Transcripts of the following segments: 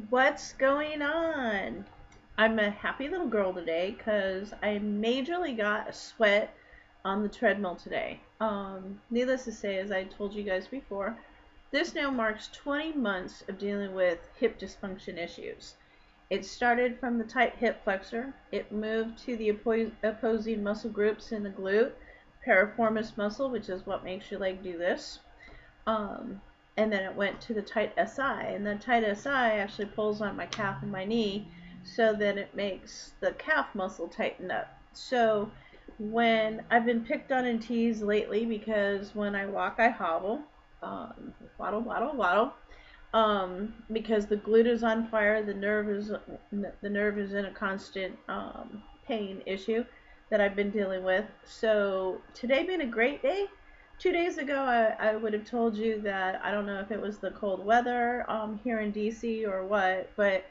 What's going on? I'm a happy little girl today because I majorly got a sweat on the treadmill today. Needless to say, as I told you guys before, this now marks 20 months of dealing with hip dysfunction issues. It started from the tight hip flexor, it moved to the opposing muscle groups in the glute, piriformis muscle, which is what makes your leg do this. Um, and then it went to the tight SI, and the tight SI actually pulls on my calf and my knee, so that it makes the calf muscle tighten up. So when I've been picked on and teased lately because when I walk I hobble, waddle waddle waddle, because the glute is on fire, the nerve is in a constant pain issue that I've been dealing with. So today being a great day. 2 days ago, I would have told you that I don't know if it was the cold weather here in DC or what, but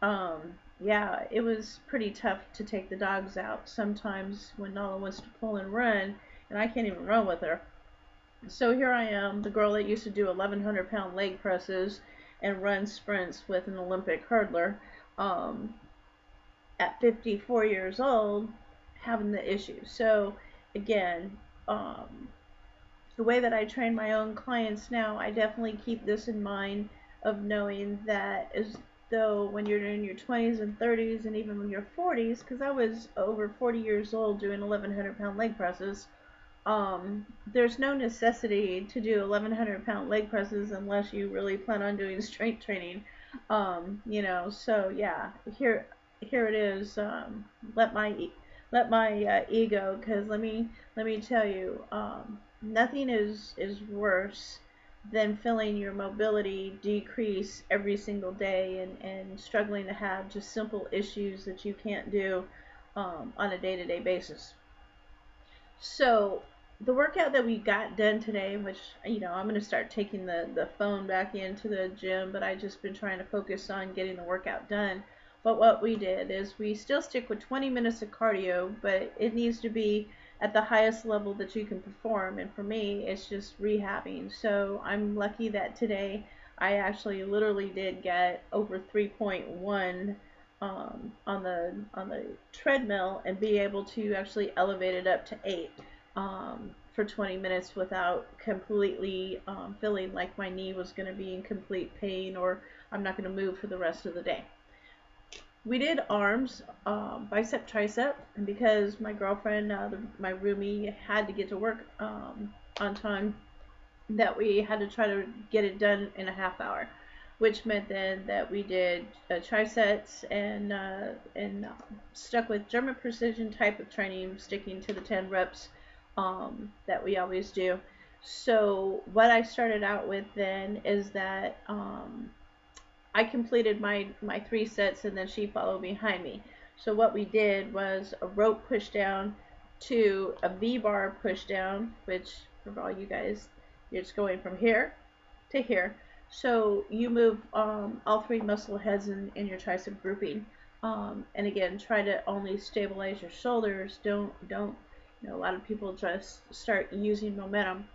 um, yeah, it was pretty tough to take the dogs out sometimes when Nala wants to pull and run, and I can't even run with her. So here I am, the girl that used to do 1,100-pound leg presses and run sprints with an Olympic hurdler, um, at 54 years old, having the issue. So again, the way that I train my own clients now, I definitely keep this in mind of knowing that as though when you're in your 20s and 30s and even when you're 40s, because I was over 40 years old doing 1,100-pound leg presses, there's no necessity to do 1,100-pound leg presses unless you really plan on doing strength training. So yeah, here it is. Let my ego, because let me tell you, nothing is worse than feeling your mobility decrease every single day and struggling to have just simple issues that you can't do on a day-to-day basis. So the workout that we got done today, which I'm gonna start taking the phone back into the gym, but I just been trying to focus on getting the workout done. But what we did is we still stick with 20 minutes of cardio, but it needs to be at the highest level that you can perform. And for me, it's just rehabbing. So I'm lucky that today I actually literally did get over 3.1 on the treadmill and be able to actually elevate it up to 8 for 20 minutes without completely feeling like my knee was going to be in complete pain or I'm not going to move for the rest of the day. We did arms, bicep, tricep, and because my girlfriend, my roomie, had to get to work on time, that we had to try to get it done in a half hour, which meant then that we did triceps and stuck with German precision type of training, sticking to the 10 reps that we always do. So what I started out with then is that I completed my 3 sets and then she followed behind me. So what we did was a rope push down to a V-bar push down, which for all you guys, you're just going from here to here. So you move all 3 muscle heads in your tricep grouping. And again, try to only stabilize your shoulders. Don't. A lot of people just start using momentum.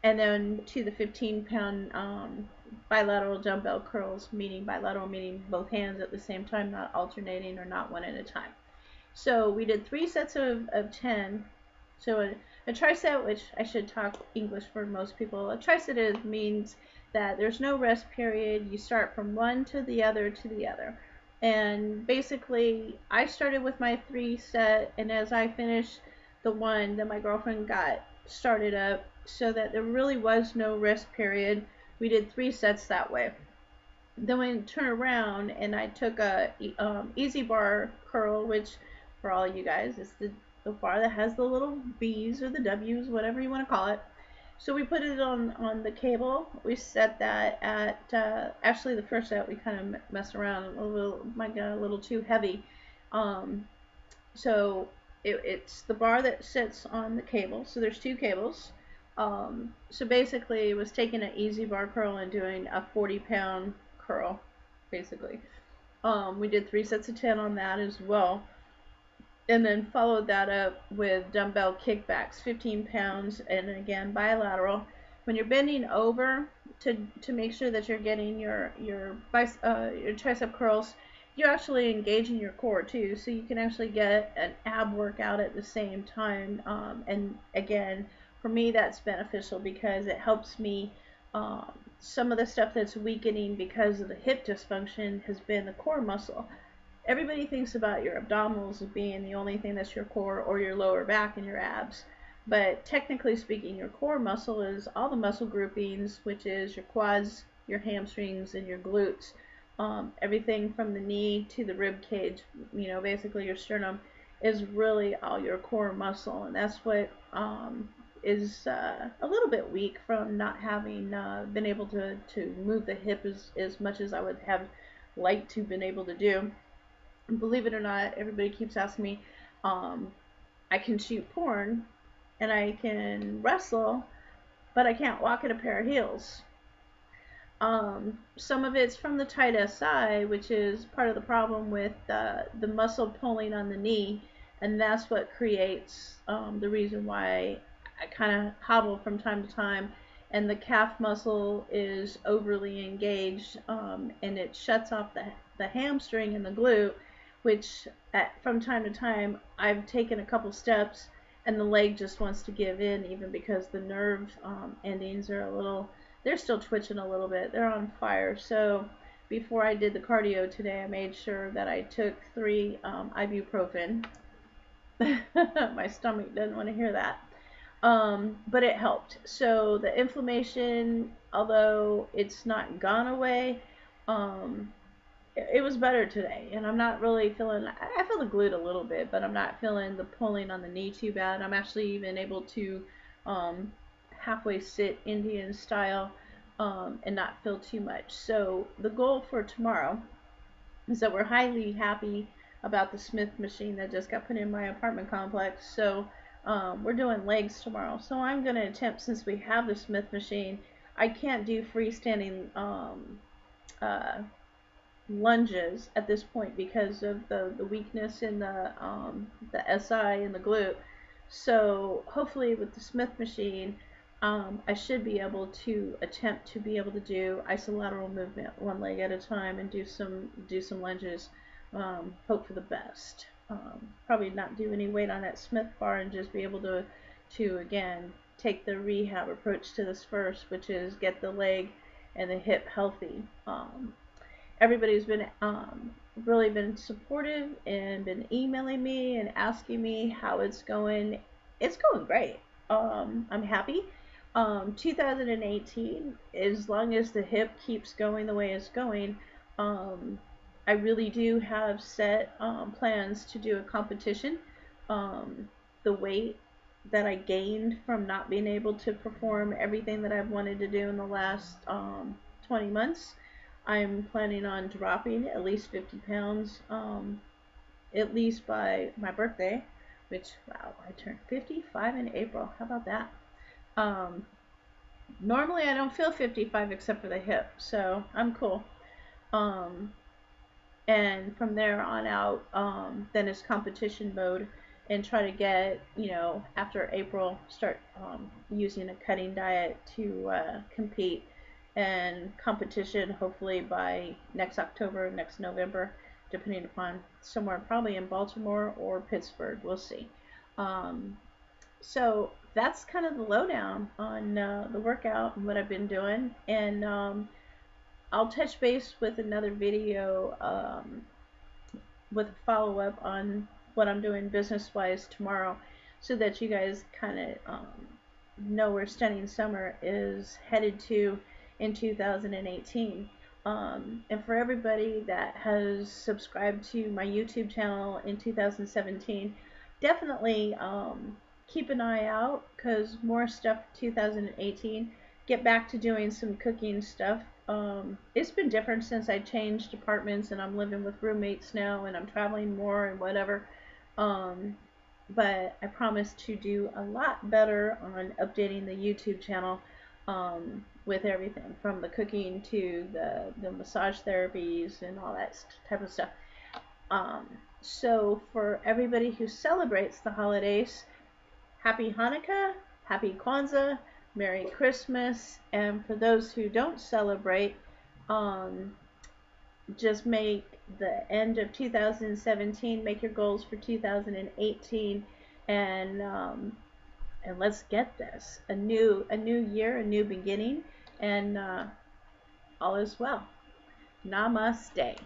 And then to the 15-pound bilateral dumbbell curls, meaning bilateral, meaning both hands at the same time, not alternating or not one at a time. So we did 3 sets of 10. So a tricep, which I should talk English for most people, a tricep means that there's no rest period. You start from one to the other to the other. And basically, I started with my 3 set, and as I finished the one, then my girlfriend got started up so that there really was no rest period. We did 3 sets that way. Then we turn around and I took a easy bar curl, which for all you guys is the bar that has the little B's or the W's, whatever you want to call it. So we put it on the cable. We set that at actually the first set we kind of messed around a little, might get a little too heavy. So it's the bar that sits on the cable. So there's 2 cables. So basically, it was taking an easy bar curl and doing a 40-pound curl, basically. We did 3 sets of 10 on that as well. And then followed that up with dumbbell kickbacks, 15 pounds, and again bilateral. when you're bending over to make sure that you're getting your tricep curls, you're actually engaging your core too, so you can actually get an ab workout at the same time. And again, for me, that's beneficial because it helps me. Some of the stuff that's weakening because of the hip dysfunction has been the core muscle. Everybody thinks about your abdominals as being the only thing that's your core, or your lower back and your abs. But technically speaking, your core muscle is all the muscle groupings, which is your quads, your hamstrings, and your glutes. Everything from the knee to the rib cage, basically your sternum, is really all your core muscle. And that's what is a little bit weak from not having been able to move the hip as much as I would have liked to been able to do. And believe it or not, everybody keeps asking me, I can shoot porn and I can wrestle, but I can't walk in a pair of heels. Some of it's from the tight SI, which is part of the problem with the muscle pulling on the knee, and that's what creates the reason why I kind of hobble from time to time, and the calf muscle is overly engaged, and it shuts off the hamstring and the glute, which from time to time I've taken a couple steps and the leg just wants to give in, even because the nerve endings are they're still twitching a little bit. They're on fire. So before I did the cardio today, I made sure that I took 3 ibuprofen. My stomach doesn't want to hear that. But it helped. So the inflammation, although it's not gone away, it was better today, and I'm not really feeling. I feel the glute a little bit, but I'm not feeling the pulling on the knee too bad. I'm actually even able to halfway sit Indian style and not feel too much. So the goal for tomorrow is that we're highly happy about the Smith machine that just got put in my apartment complex. So we're doing legs tomorrow. So I'm going to attempt, since we have the Smith machine, I can't do freestanding lunges at this point because of the weakness in the SI and the glute. So hopefully with the Smith machine, I should be able to attempt to be able to do isolateral movement, one leg at a time, and do some lunges. Hope for the best. Probably not do any weight on that Smith bar and just be able to again take the rehab approach to this first, which is get the leg and the hip healthy. Everybody's been really been supportive and been emailing me and asking me how it's going. It's going great. I'm happy. 2018, as long as the hip keeps going the way it's going, I really do have set plans to do a competition. The weight that I gained from not being able to perform everything that I've wanted to do in the last 20 months, I'm planning on dropping at least 50 pounds, at least by my birthday, which, wow, I turned 55 in April. How about that? Normally I don't feel 55 except for the hip, so I'm cool. And from there on out, then it's competition mode, and try to get, after April, start using a cutting diet to compete, and competition hopefully by next October, next November, depending upon somewhere probably in Baltimore or Pittsburgh. We'll see. So that's kind of the lowdown on the workout and what I've been doing. And I'll touch base with another video with a follow-up on what I'm doing business-wise tomorrow, so that you guys kind of know where Stunning Summer is headed to in 2018. And for everybody that has subscribed to my YouTube channel in 2017, definitely keep an eye out, because more stuff 2018. Get back to doing some cooking stuff. It's been different since I changed apartments and I'm living with roommates now and I'm traveling more and whatever. But I promise to do a lot better on updating the YouTube channel with everything from the cooking to the massage therapies and all that type of stuff. So for everybody who celebrates the holidays, Happy Hanukkah, Happy Kwanzaa, Merry Christmas. And for those who don't celebrate, um, just make the end of 2017, make your goals for 2018, and let's get this a new year, a new beginning, and all is well. Namaste.